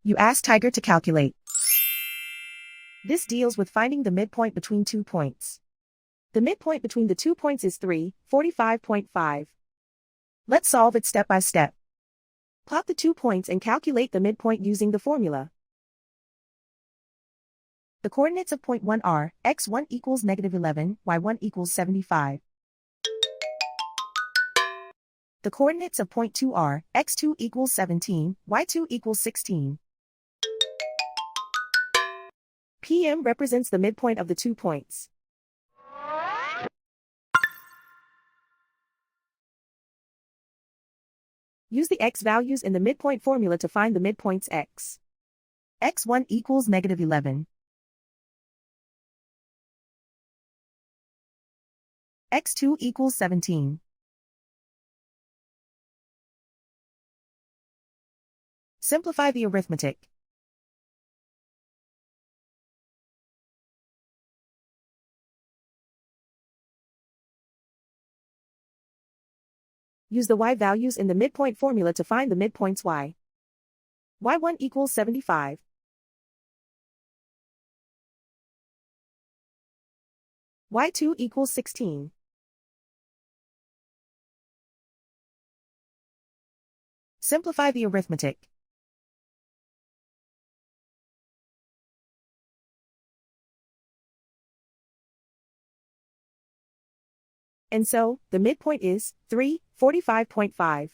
You ask Tiger to calculate. This deals with finding the midpoint between 2 points. The midpoint between the 2 points is 345.5. Let's solve it step by step. Plot the 2 points and calculate the midpoint using the formula. The coordinates of point 1 are x1 equals -11, y1 equals 75. The coordinates of point 2 are x2 equals 17, y2 equals 16. PM represents the midpoint of the 2 points. Use the x values in the midpoint formula to find the midpoints x. x1 equals -11. x2 equals 17. Simplify the arithmetic. Use the y values in the midpoint formula to find the midpoints y. y1 equals 75. y2 equals 16. Simplify the arithmetic. And so, the midpoint is 345.5.